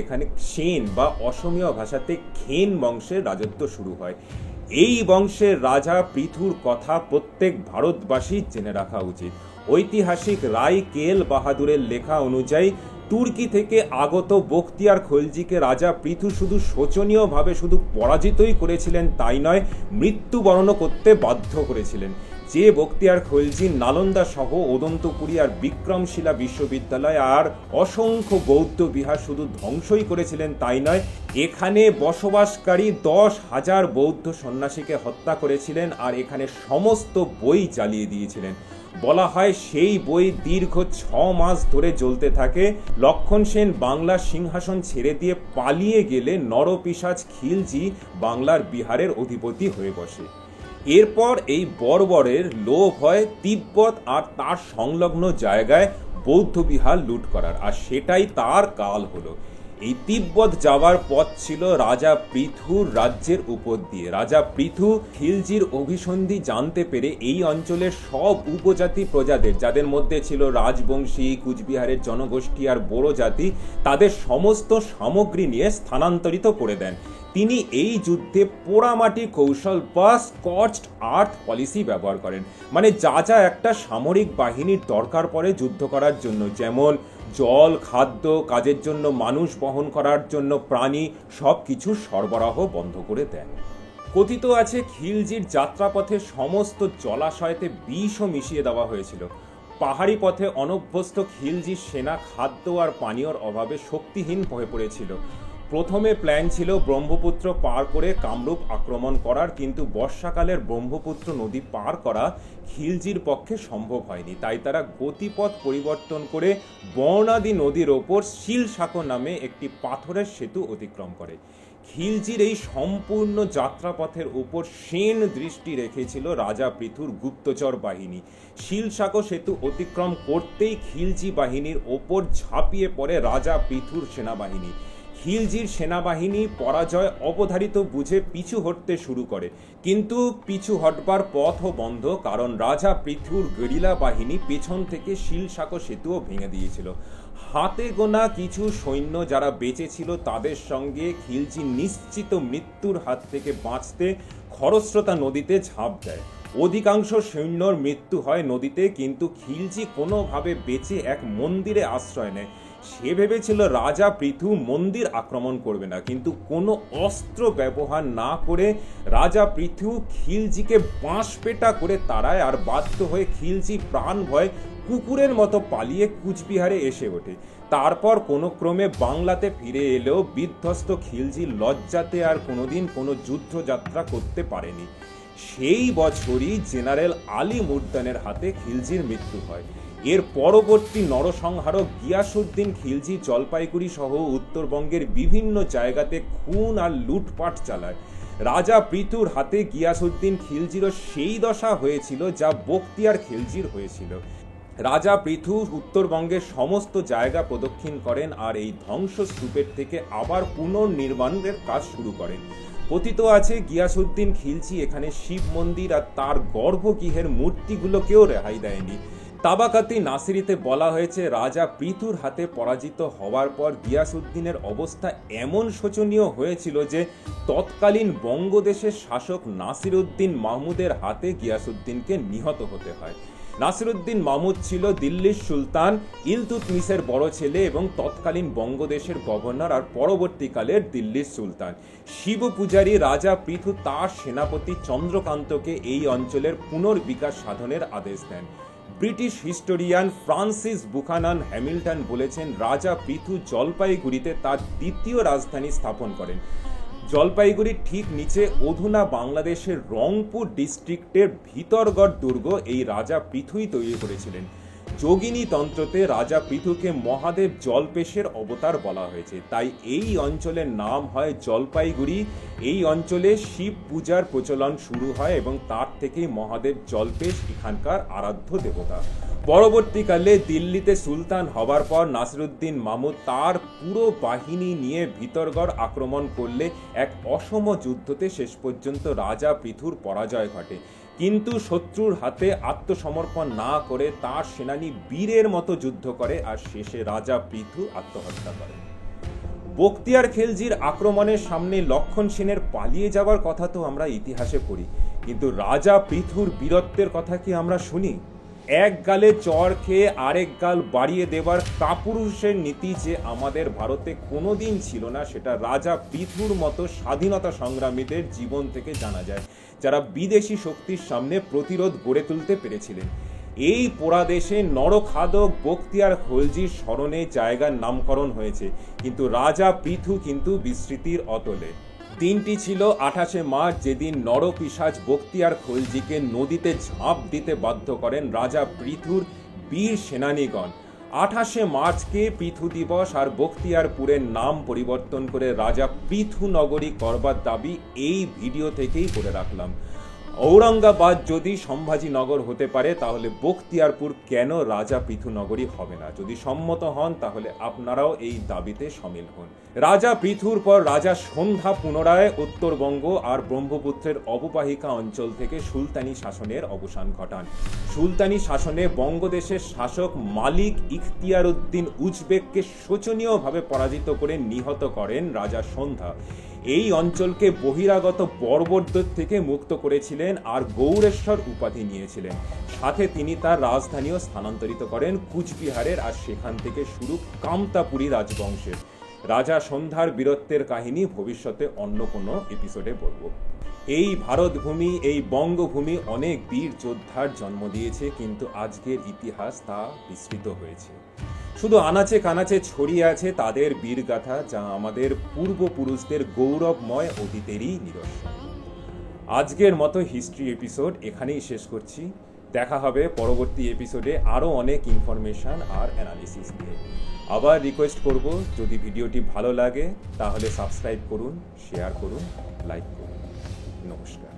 এখানে সেন বা অসমীয় ভাষাতে খেন বংশের রাজত্ব শুরু হয়। এই বংশের রাজা পৃথুর কথা প্রত্যেক ভারতবাসীর জেনে রাখা উচিত। ঐতিহাসিক রাই কেল বাহাদুরের লেখা অনুযায়ী তুর্কি থেকে আগত বখতিয়ার খলজিকে রাজা পৃথু শুধু শোচনীয়ভাবে শুধু পরাজিতই করেছিলেন তাই নয়, মৃত্যুবরণও করতে বাধ্য করেছিলেন। যে বখতিয়ার খলজি নালন্দা সহ ওদন্তপুরী আর বিক্রমশিলা বিশ্ববিদ্যালয় আর অসংখ্য বৌদ্ধ বিহার শুধু ধ্বংসই করেছিলেন তাই নয়, এখানে বসবাসকারী 10,000 বৌদ্ধ সন্ন্যাসীকে হত্যা করেছিলেন আর এখানে সমস্ত বই জ্বালিয়ে দিয়েছিলেন। বলা হয় সেই বই দীর্ঘ 6 মাস ধরে জ্বলতে থাকে। লক্ষণ সেন বাংলার সিংহাসন ছেড়ে দিয়ে পালিয়ে গেলে নরপিশাচ খিলজি বাংলার বিহারের অধিপতি হয়ে বসে। এরপর এই বর্বরের লোভ হয় তিব্বত আর তার সংলগ্ন জায়গায় বৌদ্ধ বিহার লুট করার, আর সেটাই তার কাল হলো। এই তিব্বত যাওয়ার পথ ছিল রাজা পৃথুর রাজ্যের উপর দিয়ে। রাজা পৃথু খিলজির অভিসন্ধি জানতে পেরে এই অঞ্চলের সব উপজাতি প্রজাদের, যাদের মধ্যে ছিল রাজবংশী, কুচবিহারের জনগোষ্ঠী আর বড়ো জাতি, তাদের সমস্ত সামগ্রী নিয়ে স্থানান্তরিত করে দেন। তিনি এই যুদ্ধে পোড়ামাটি কৌশল বা স্কচড আর্থ পলিসি ব্যবহার করেন। মানে যা যা একটা সামরিক বাহিনীর দরকার পড়ে যুদ্ধ করার জন্য, যেমন জল, খাদ্য, কাজের জন্য মানুষ, বহন করার জন্য প্রাণী, সব কিছু সরবরাহ বন্ধ করে দেন। কথিত আছে খিলজির যাত্রাপথে সমস্ত জলাশয়তে বিষও মিশিয়ে দেওয়া হয়েছিল। পাহাড়ি পথে অনভ্যস্ত খিলজির সেনা খাদ্য আর পানীয়র অভাবে শক্তিহীন হয়ে পড়েছিল। প্রথমে প্ল্যান ছিল ব্রহ্মপুত্র পার করে কামরূপ আক্রমণ করার, কিন্তু বর্ষাকালের ব্রহ্মপুত্র নদী পার করা খিলজির পক্ষে সম্ভব হয়নি। তাই তারা গতিপথ পরিবর্তন করে বর্ণাদি নদীর ওপর শিলসাঁকো নামে একটি পাথরের সেতু অতিক্রম করে। খিলজির এই সম্পূর্ণ যাত্রাপথের উপর সেন দৃষ্টি রেখেছিল রাজা পৃথুর গুপ্তচর বাহিনী। শিলসাঁকো সেতু অতিক্রম করতেই খিলজি বাহিনীর ওপর ঝাঁপিয়ে পড়ে রাজা পৃথুর সেনাবাহিনী। খিলজির সেনাবাহিনী পরাজয় অবধারিত বুঝে পিছু হটতে শুরু করে, কিন্তু পিছু হটবার পথও বন্ধ, কারণ রাজা পৃথুর গেরিলা বাহিনী পেছন থেকে শিলসাঁকো সেতুও ভেঙে দিয়েছিল। হাতে গোনা কিছু সৈন্য যারা বেঁচে ছিল তাদের সঙ্গে খিলজি নিশ্চিত মৃত্যুর হাত থেকে বাঁচতে খরস্রোতা নদীতে ঝাঁপ দেয়। অধিকাংশ সৈন্যর মৃত্যু হয় নদীতে, কিন্তু খিলজি কোনোভাবে বেঁচে এক মন্দিরে আশ্রয় নেয়। সে ভেবেছিল রাজা পৃথু মন্দির আক্রমণ করবে না, কিন্তু কোনো অস্ত্র ব্যবহার না করে রাজা পৃথু খিলজিকে বাঁশপেটা করে তাড়ায়, আর বাধ্য হয়ে খিলজি প্রাণ ভয় কুকুরের মতো পালিয়ে কুচবিহারে এসে ওঠে। তারপর কোনো ক্রমে বাংলাতে ফিরে এলেও বিধ্বস্ত খিলজি লজ্জাতে আর কোনোদিন কোনো যুদ্ধযাত্রা করতে পারেনি। সেই বছরই জেনারেল আলী মুর্দানের হাতে খিলজির মৃত্যু হয়। এর পরবর্তী নরসংহারক গিয়াসউদ্দিন খিলজি জলপাইগুড়ি সহ উত্তরবঙ্গের বিভিন্ন জায়গাতে খুন আর লুটপাট চালায়। রাজা পৃথুর হাতে গিয়াসউদ্দিন খিলজিরও সেই দশা হয়েছিল যা বখতিয়ার খিলজির হয়েছিল। রাজা পৃথু উত্তরবঙ্গের সমস্ত জায়গা প্রদক্ষিণ করেন আর এই ধ্বংসস্তূপের থেকে আবার পুনর্নির্মাণের কাজ শুরু করেন। কথিত আছে গিয়াসউদ্দিন খিলজি এখানে শিব মন্দির আর তার গর্ভগৃহের মূর্তিগুলোকেও রেহাই দেয়নি। তাবাকাতি নাসিরিতে বলা হয়েছে রাজা পৃথুর হাতে পরাজিত হওয়ার পর গিয়াসউদ্দিনের অবস্থা এমন শোচনীয় হয়েছিল যে তৎকালীন বঙ্গদেশের শাসক নাসিরউদ্দিন মাহমুদের হাতে গিয়াসউদ্দিনকে নিহত হতে হয়। নাসিরউদ্দিন মাহমুদ ছিল দিল্লির সুলতান ইলতুৎমিশের বড় ছেলে এবং তৎকালীন বঙ্গদেশের গভর্নর আর পরবর্তীকালের দিল্লির সুলতান। শিব পূজারী রাজা পৃথু তার সেনাপতি চন্দ্রকান্তকে এই অঞ্চলের পুনর্বিকাশ সাধনের আদেশ দেন। British historian Francis Buchanan Hamilton বলেছেন রাজা পৃথু জলপাইগুড়িতে তার দ্বিতীয় রাজধানী স্থাপন করেন। জলপাইগুড়ির ঠিক নিচে অধুনা বাংলাদেশের রংপুর ডিস্ট্রিক্টের ভিতরগড় দুর্গ এই রাজা পৃথুই তৈরি করেছিলেন। যোগিনী তন্ত্রতে রাজা পৃথুকে মহাদেব জলপেশের অবতার বলা হয়েছে, তাই এই অঞ্চলের নাম হয় জলপাইগুড়ি। এই অঞ্চলে শিব পূজার প্রচলন শুরু হয় এবং তার থেকেই মহাদেব জলপেশ এখানকার আরাধ্য দেবতা। পরবর্তীকালে দিল্লিতে সুলতান হবার পর নাসিরউদ্দিন মাহমুদ তার পুরো বাহিনী নিয়ে ভিতরগড় আক্রমণ করলে এক অসম যুদ্ধতে শেষ পর্যন্ত রাজা পৃথুর পরাজয় ঘটে, কিন্তু শত্রুর হাতে আত্মসমর্পণ না করে তার সেনানী বীরের মতো যুদ্ধ করে আর শেষে রাজা পৃথু আত্মহত্যা করেন। বখতিয়ার খিলজির আক্রমণের সামনে লক্ষণ সেনের পালিয়ে যাওয়ার কথা তো আমরা ইতিহাসে পড়ি, কিন্তু রাজা পৃথুর বীরত্বের কথা কি আমরা শুনি? এক গালে চড় খেয়ে আরেক গাল বাড়িয়ে দেওয়ার কাপুরুষের নীতি যে আমাদের ভারতে কোনোদিন ছিল না, সেটা রাজা পৃথুর মতো স্বাধীনতা সংগ্রামীদের জীবন থেকে জানা যায়, যারা বিদেশি শক্তির সামনে প্রতিরোধ গড়ে তুলতে পেরেছিলেন। এই পোড়া দেশে নরখাদক বখতিয়ার খলজির স্মরণে জায়গার নামকরণ হয়েছে, কিন্তু রাজা পৃথু কিন্তু বিস্মৃতির অতলে। দিনটি ছিল 28শে মার্চ, যেদিন নরপিশাচ বখতিয়ার খলজিকে নদীতে ঝাঁপ দিতে বাধ্য করেন রাজা পৃথুর বীর সেনানীগণ। 28শে মার্চকে পৃথু দিবস আর বখতিয়ারপুরের নাম পরিবর্তন করে রাজা পৃথু নগরী করবার দাবি এই ভিডিও থেকেই করে রাখলাম। ঔরঙ্গাবাদ যদি সম্ভাজিনগর হতে পারে, তাহলে বখতিয়ারপুর কেন রাজা পৃথু নগরী হবে না? যদি সম্মত হন তাহলে আপনারাও এই দাবিতে সামিল হন। রাজা পৃথুর পর রাজা সন্ধ্যা পুনরায় উত্তরবঙ্গ আর ব্রহ্মপুত্রের অববাহিকা অঞ্চল থেকে সুলতানি শাসনের অবসান ঘটান। সুলতানি শাসনে বঙ্গদেশের শাসক মালিক ইখতিয়ার উদ্দিন উজবেককে শোচনীয়ভাবে পরাজিত করে নিহত করেন রাজা সন্ধ্যা। এই অঞ্চলকে বহিরাগত বর্বরদের থেকে মুক্ত করেছিলেন আর গৌরেশ্বর উপাধি নিয়েছিলেন। সাথে তিনি তার রাজধানীও স্থানান্তরিত করেন কুচবিহারের, আর সেখান থেকে শুরু কামতাপুরী রাজবংশের। রাজা সন্ধ্যার বীরত্বের কাহিনী ভবিষ্যতে অন্য কোনো এপিসোডে বলবো। এই ভারতভূমি, এই বঙ্গভূমি অনেক বীর যোদ্ধার জন্ম দিয়েছে, কিন্তু আজকের ইতিহাস তা বিস্মৃত হয়েছে। শুধু আনাচে কানাচে ছড়িয়ে আছে তাদের বীরগাথা, যা আমাদের পূর্বপুরুষদের গৌরবময় অতীতেরই নিদর্শন। আজকের মতো হিস্ট্রি এপিসোড এখানেই শেষ করছি। দেখা হবে পরবর্তী এপিসোডে আরও অনেক ইনফরমেশন আর অ্যানালিসিস নিয়ে। আবার রিকোয়েস্ট করব, যদি ভিডিওটি ভালো লাগে তাহলে সাবস্ক্রাইব করুন, শেয়ার করুন, লাইক করুন। নমস্কার।